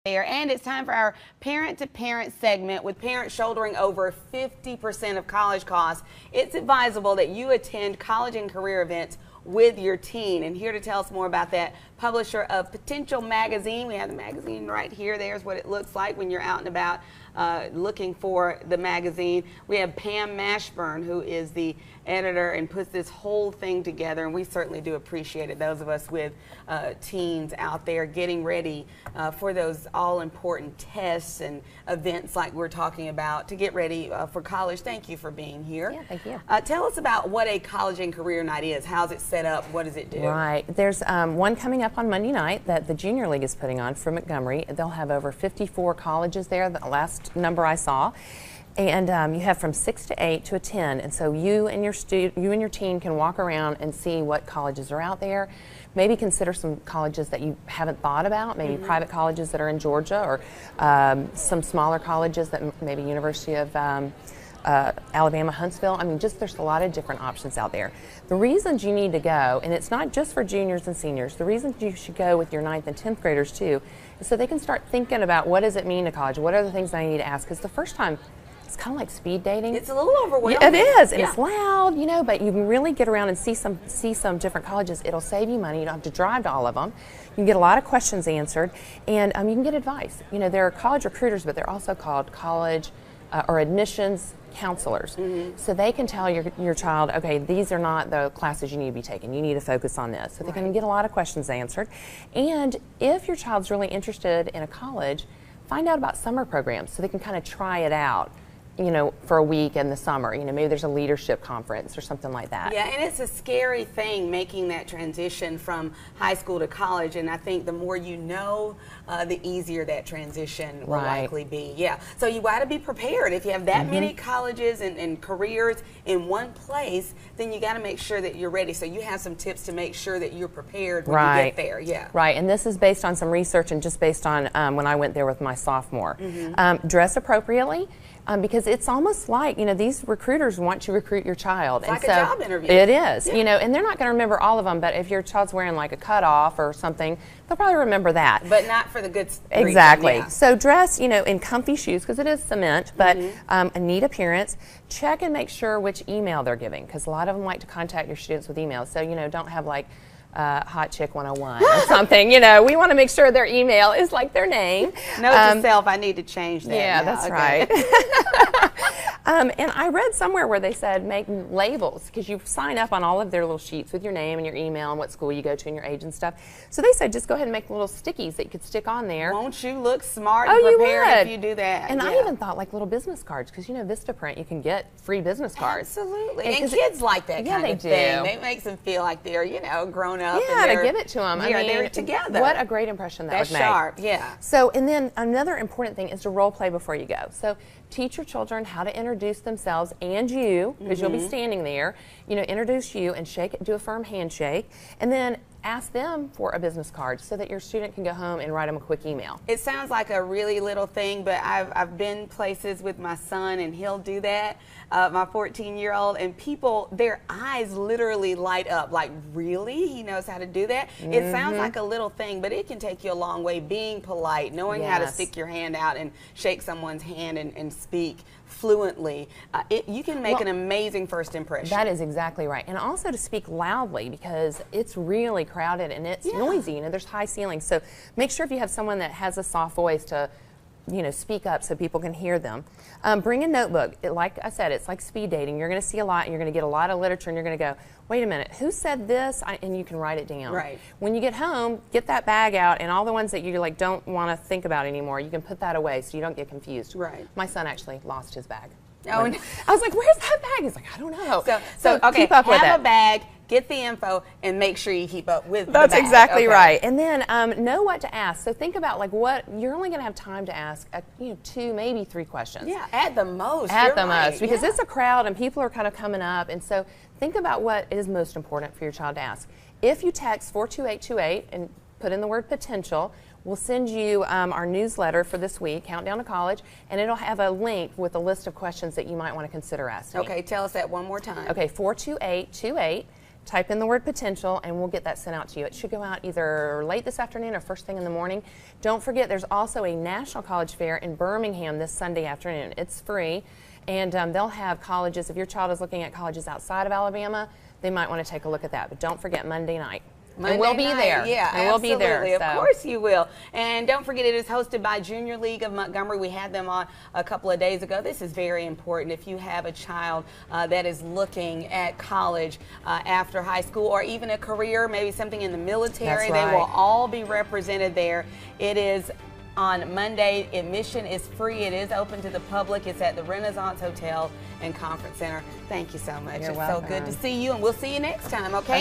And it's time for our parent-to-parent segment. With parents shouldering over 50% of college costs, it's advisable that you attend college and career events with your teen. And here to tell us more about that, publisher of Potential magazine. We have the magazine right here. There's what it looks like when you're out and about looking for the magazine. We have Pam Mashburn, who is the editor and puts this whole thing together, and we certainly do appreciate it, those of us with teens out there getting ready for those all-important tests and events like we're talking about to get ready for college. Thank you for being here. Yeah, thank you. Tell us about what a college and career night is. How's it set up? What does it do? Right. There's one coming up on Monday night that the Junior League is putting on for Montgomery. They'll have over 54 colleges there, the last number I saw. And you have from 6 to 8 to attend, and so you and your team can walk around and see what colleges are out there. Maybe consider some colleges that you haven't thought about, maybe private colleges that are in Georgia, or some smaller colleges that maybe University of Alabama, Huntsville. I mean, just there's a lot of different options out there. The reasons you need to go, and it's not just for juniors and seniors, the reasons you should go with your 9th and 10th graders too, is so they can start thinking about what does it mean to college, what are the things I need to ask, because the first time, it's kind of like speed dating. It's a little overwhelming. Yeah, it is, and it's loud, you know, but you can really get around and see some different colleges. It'll save you money. You don't have to drive to all of them. You can get a lot of questions answered, and you can get advice. You know, there are college recruiters, but they're also called college or admissions counselors. So they can tell your child, okay, these are not the classes you need to be taking. You need to focus on this. So they can get a lot of questions answered. And if your child's really interested in a college, find out about summer programs so they can kind of try it out, you know, for a week in the summer. You know, maybe there's a leadership conference or something like that. Yeah, and it's a scary thing making that transition from high school to college, and I think the more you know, the easier that transition will likely be. Yeah, so you got to be prepared. If you have that many colleges and careers in one place, then you got to make sure that you're ready. So you have some tips to make sure that you're prepared when you get there. Yeah. Right, and this is based on some research and just based on when I went there with my sophomore. Dress appropriately. Because it's almost like, you know, these recruiters want to recruit your child. It's like a job interview. It is, you know, and they're not going to remember all of them, but if your child's wearing like a cutoff or something, they'll probably remember that. But not for the good reason. Exactly. Yeah. So dress, you know, in comfy shoes, because it is cement, but a neat appearance. Check and make sure which email they're giving, because a lot of them like to contact your students with emails. So, you know, don't have like Hot Chick 101 or something. You know, we want to make sure their email is like their name. Note to self, I need to change that. Yeah, that's right. And I read somewhere where they said make labels, because you sign up on all of their little sheets with your name and your email and what school you go to and your age and stuff. So they said just go ahead and make little stickies that you could stick on there. Won't you look smart and prepared if you do that? And I even thought like little business cards, because you know Vistaprint, you can get free business cards. Absolutely. And kids like that kind of thing. It makes them feel like they're, you know, grown up. Yeah, to give it to them. I mean, they're together. What a great impression that was made. That's sharp, yeah. So, and then another important thing is to role play before you go. So teach your children how to introduce themselves and you, because you'll be standing there. You know, introduce you and do a firm handshake, and then ask them for a business card so that your student can go home and write them a quick email. It sounds like a really little thing, but I've been places with my son and he'll do that, my 14-year-old, and people, their eyes literally light up like, really? He knows how to do that? It sounds like a little thing, but it can take you a long way. Being polite, knowing how to stick your hand out and shake someone's hand and speak fluently, you can make an amazing first impression. That is exactly right. And also to speak loudly, because it's really crowded and it's noisy, you know, there's high ceilings. So make sure if you have someone that has a soft voice to, you know, speak up so people can hear them. Bring a notebook. Like I said, it's like speed dating. You're going to see a lot and you're going to get a lot of literature and you're going to go, wait a minute, who said this? And you can write it down. Right. When you get home, get that bag out, and all the ones that you like don't want to think about anymore, you can put that away so you don't get confused. Right. My son actually lost his bag. Oh, no. I was like, where's that bag? He's like, I don't know. So okay, keep up with it. Have a bag, get the info, and make sure you keep up with That's the bag. exactly right. And then know what to ask. So think about like what you're only going to have time to ask, 2, maybe 3 questions. Yeah, at the most. At the most, because it's a crowd and people are kind of coming up, and so think about what is most important for your child to ask. If you text 42828 and put in the word potential, we'll send you our newsletter for this week, Countdown to College, and it'll have a link with a list of questions that you might want to consider asking. Okay, tell us that one more time. Okay, 42828. type in the word potential, and we'll get that sent out to you. It should go out either late this afternoon or first thing in the morning. Don't forget, there's also a National College Fair in Birmingham this Sunday afternoon. It's free, and they'll have colleges. If your child is looking at colleges outside of Alabama, they might want to take a look at that. But don't forget Monday night. Monday and we'll be night. there. Yeah, and we'll be there. Of course you will. And don't forget, it is hosted by Junior League of Montgomery. We had them on a couple of days ago. This is very important. If you have a child that is looking at college after high school, or even a career, maybe something in the military, That's right. they will all be represented there. It is on Monday. Admission is free. It is open to the public. It's at the Renaissance Hotel and Conference Center. Thank you so much. You're it's welcome. so good to see you, and we'll see you next time, okay?